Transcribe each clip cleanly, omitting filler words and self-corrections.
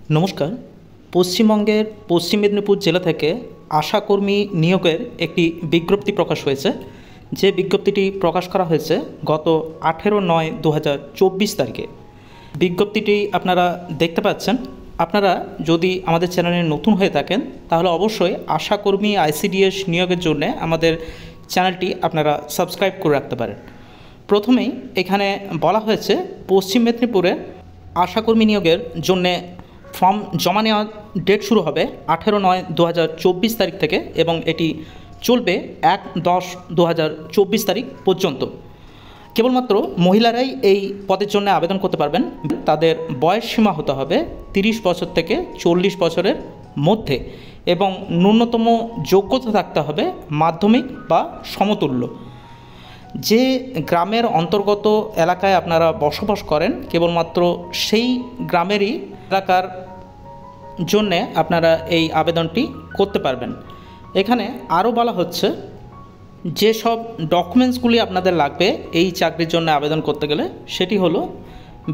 নমস্কার। পশ্চিমবঙ্গের পশ্চিম মেদিনীপুর জেলা থেকে আশাকর্মী নিয়োগের একটি বিজ্ঞপ্তি প্রকাশ হয়েছে। যে বিজ্ঞপ্তিটি প্রকাশ করা হয়েছে গত 18/9/2024 তারিখে। বিজ্ঞপ্তিটি আপনারা দেখতে পাচ্ছেন। আপনারা যদি আমাদের চ্যানেলে নতুন হয়ে থাকেন তাহলে অবশ্যই আশাকর্মী আইসিডিএস নিয়োগের জন্য আমাদের চ্যানেলটি আপনারা সাবস্ক্রাইব করে রাখতে পারেন। প্রথমেই এখানে বলা হয়েছে পশ্চিম মেদিনীপুরে আশাকর্মী নিয়োগের জন্যে ফর্ম জমা নেওয়ার ডেট শুরু হবে 18/9/2024 তারিখ থেকে এবং এটি চলবে 1/10/2024 তারিখ পর্যন্ত। কেবলমাত্র মহিলারাই এই পদের জন্য আবেদন করতে পারবেন। তাদের বয়স সীমা হতে হবে 30 বছর থেকে 40 বছরের মধ্যে এবং ন্যূনতম যোগ্যতা থাকতে হবে মাধ্যমিক বা সমতুল্য। যে গ্রামের অন্তর্গত এলাকায় আপনারা বসবাস করেন কেবলমাত্র সেই গ্রামেরই এলাকার জন্যে আপনারা এই আবেদনটি করতে পারবেন। এখানে আরও বলা হচ্ছে যেসব ডকুমেন্টসগুলি আপনাদের লাগবে এই চাকরির জন্য আবেদন করতে গেলে সেটি হলো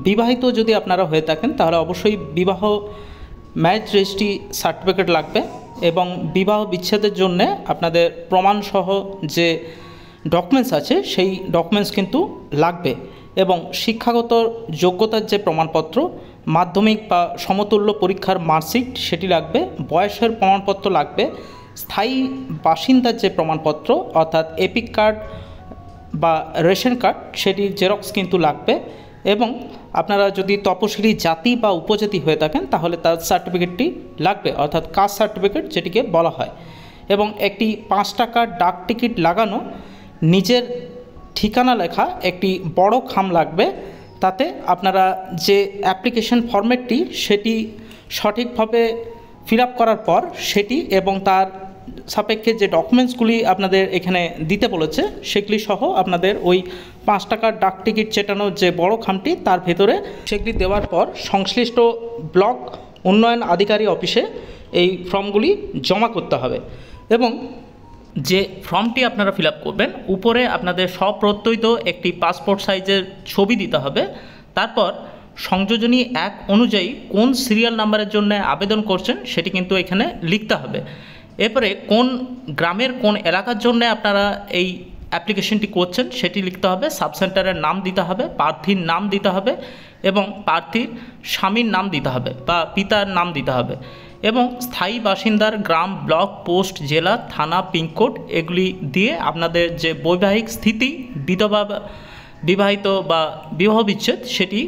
বিবাহিত যদি আপনারা হয়ে থাকেন তাহলে অবশ্যই বিবাহ ম্যারেজ রেজিস্ট্রি সার্টিফিকেট লাগবে এবং বিবাহ বিচ্ছেদের জন্যে আপনাদের প্রমাণসহ যে ডকুমেন্টস আছে সেই ডকুমেন্টস কিন্তু লাগবে এবং শিক্ষাগত যোগ্যতার যে প্রমাণপত্র মাধ্যমিক বা সমতুল্য পরীক্ষার মার্কশিট সেটি লাগবে, বয়সের প্রমাণপত্র লাগবে, স্থায়ী বাসিন্দার যে প্রমাণপত্র অর্থাৎ এপিক কার্ড বা রেশন কার্ড সেটির জেরক্স কিন্তু লাগবে এবং আপনারা যদি তপশিলি জাতি বা উপজাতি হয়ে থাকেন তাহলে তার সার্টিফিকেটটি লাগবে অর্থাৎ কাস্ট সার্টিফিকেট যেটিকে বলা হয় এবং একটি 5 টাকার ডাক টিকিট লাগানো নিজের ঠিকানা লেখা একটি বড় খাম লাগবে। তাতে আপনারা যে অ্যাপ্লিকেশন ফরম্যাটটি সেটি সঠিকভাবে ফিল আপ করার পর সেটি এবং তার সাপেক্ষে যে ডকুমেন্টসগুলি আপনাদের এখানে দিতে বলেছে সেগুলি সহ আপনাদের ওই 5 টাকার ডাক টিকিট চেটানোর যে বড় খামটি তার ভেতরে সেগুলি দেওয়ার পর সংশ্লিষ্ট ব্লক উন্নয়ন আধিকারিক অফিসে এই ফর্মগুলি জমা করতে হবে এবং যে ফর্মটি আপনারা ফিল আপ করবেন উপরে আপনাদের স্বপ্রত্যয়িত একটি পাসপোর্ট সাইজের ছবি দিতে হবে। তারপর সংযোজনী 1 অনুযায়ী কোন সিরিয়াল নাম্বারের জন্য আবেদন করছেন সেটি কিন্তু এখানে লিখতে হবে। এরপরে কোন গ্রামের কোন এলাকার জন্য আপনারা এই অ্যাপ্লিকেশনটি করছেন সেটি লিখতে হবে, সাবসেন্টারের নাম দিতে হবে, প্রার্থীর নাম দিতে হবে এবং প্রার্থীর স্বামীর নাম দিতে হবে বা পিতার নাম দিতে হবে এবং স্থায়ী বাসিন্দার গ্রাম, ব্লক, পোস্ট, জেলা, থানা, পিনকোড এগুলি দিয়ে আপনাদের যে বৈবাহিক স্থিতি বিধবা, বিবাহিত বা বিবাহ বিচ্ছেদ সেটি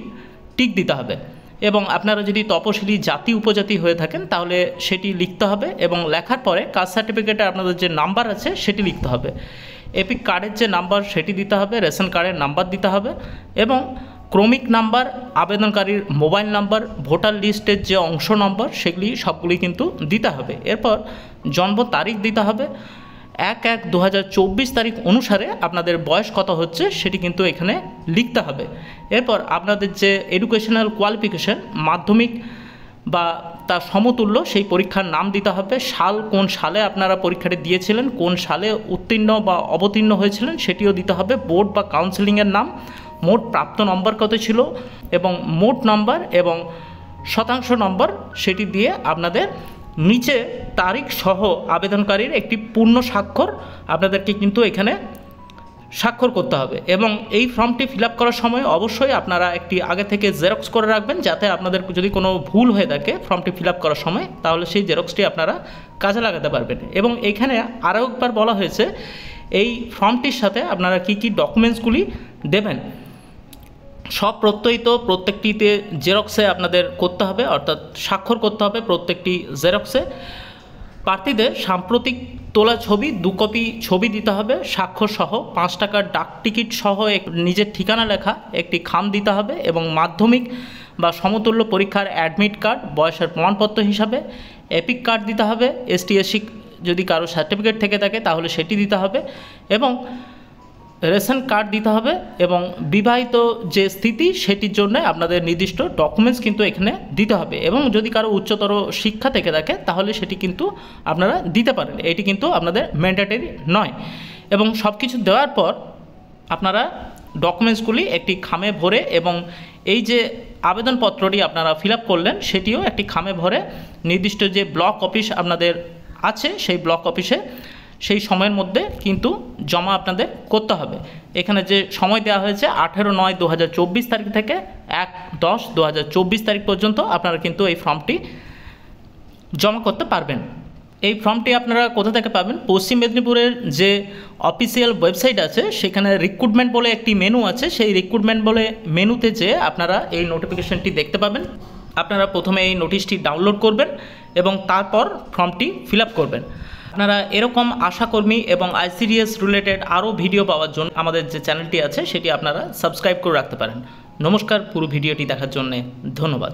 টিক দিতে হবে এবং আপনারা যদি তপশিলি জাতি উপজাতি হয়ে থাকেন তাহলে সেটি লিখতে হবে এবং লেখার পরে কাস্ট সার্টিফিকেটে আপনাদের যে নাম্বার আছে সেটি লিখতে হবে, এপিক কার্ডের যে নাম্বার সেটি দিতে হবে, রেশন কার্ডের নাম্বার দিতে হবে এবং ক্রমিক নাম্বার, আবেদনকারীর মোবাইল নাম্বার, ভোটার লিস্টের যে অংশ নম্বর সেগুলি সবগুলি কিন্তু দিতে হবে। এরপর জন্ম তারিখ দিতে হবে, 1/1/2024 তারিখ অনুসারে আপনাদের বয়স কত হচ্ছে সেটি কিন্তু এখানে লিখতে হবে। এরপর আপনাদের যে এডুকেশনাল কোয়ালিফিকেশন মাধ্যমিক বা তার সমতুল্য সেই পরীক্ষার নাম দিতে হবে, সাল কোন সালে আপনারা পরীক্ষাটি দিয়েছিলেন, কোন সালে উত্তীর্ণ বা অবতীর্ণ হয়েছিলেন সেটিও দিতে হবে, বোর্ড বা কাউন্সেলিংয়ের নাম, মোট প্রাপ্ত নম্বর কত ছিল এবং মোট নম্বর এবং শতাংশ নম্বর সেটি দিয়ে আপনাদের নিচে তারিখ সহ আবেদনকারীর একটি পূর্ণ স্বাক্ষর আপনাদেরকে কিন্তু এখানে স্বাক্ষর করতে হবে এবং এই ফর্মটি ফিল আপ করার সময় অবশ্যই আপনারা একটি আগে থেকে জেরক্স করে রাখবেন যাতে আপনাদের যদি কোনো ভুল হয়ে থাকে ফর্মটি ফিল আপ করার সময় তাহলে সেই জেরক্সটি আপনারা কাজে লাগাতে পারবেন। এবং এইখানে আরও একবার বলা হয়েছে এই ফর্মটির সাথে আপনারা কী কী ডকুমেন্টসগুলি দেবেন। সব প্রত্যয়িত প্রত্যেকটিতে জেরক্সে আপনাদের করতে হবে অর্থাৎ স্বাক্ষর করতে হবে প্রত্যেকটি জেরক্সে। প্রার্থীদের সাম্প্রতিক তোলা ছবি 2 কপি ছবি দিতে হবে স্বাক্ষর সহ, 5 টাকার ডাক টিকিট সহ নিজের ঠিকানা লেখা একটি খাম দিতে হবে এবং মাধ্যমিক বা সমতুল্য পরীক্ষার অ্যাডমিট কার্ড বয়সের প্রমাণপত্র হিসাবে, এপিক কার্ড দিতে হবে, ST/SC যদি কারো সার্টিফিকেট থেকে থাকে তাহলে সেটি দিতে হবে এবং রেশন কার্ড দিতে হবে এবং বিবাহিত যে স্থিতি সেটির জন্য আপনাদের নির্দিষ্ট ডকুমেন্টস কিন্তু এখানে দিতে হবে এবং যদি কারো উচ্চতর শিক্ষা থেকে থাকে তাহলে সেটি কিন্তু আপনারা দিতে পারেন, এটি কিন্তু আপনাদের ম্যান্ডেটরি নয়। এবং সব কিছু দেওয়ার পর আপনারা ডকুমেন্টসগুলি একটি খামে ভরে এবং এই যে আবেদনপত্রটি আপনারা ফিল আপ করলেন সেটিও একটি খামে ভরে নির্দিষ্ট যে ব্লক অফিস আপনাদের আছে সেই ব্লক অফিসে সেই সময়ের মধ্যে কিন্তু জমা আপনাদের করতে হবে। এখানে যে সময় দেওয়া হয়েছে 18/9/2024 তারিখ থেকে 1/10/2024 তারিখ পর্যন্ত আপনারা কিন্তু এই ফর্মটি জমা করতে পারবেন। এই ফর্মটি আপনারা কোথা থেকে পাবেন? পশ্চিম মেদিনীপুরের যে অফিসিয়াল ওয়েবসাইট আছে সেখানে রিক্রুটমেন্ট বলে একটি মেনু আছে, সেই রিক্রুটমেন্ট বলে মেনুতে যেয়ে আপনারা এই নোটিফিকেশনটি দেখতে পাবেন। আপনারা প্রথমে এই নোটিশটি ডাউনলোড করবেন এবং তারপর ফর্মটি ফিল আপ করবেন। আপনারা এরকম আশাকর্মী এবং আইসিডিএস রিলেটেড আরও ভিডিও পাওয়ার জন্য আমাদের যে চ্যানেলটি আছে সেটি আপনারা সাবস্ক্রাইব করে রাখতে পারেন। নমস্কার, পুরো ভিডিওটি দেখার জন্য ধন্যবাদ।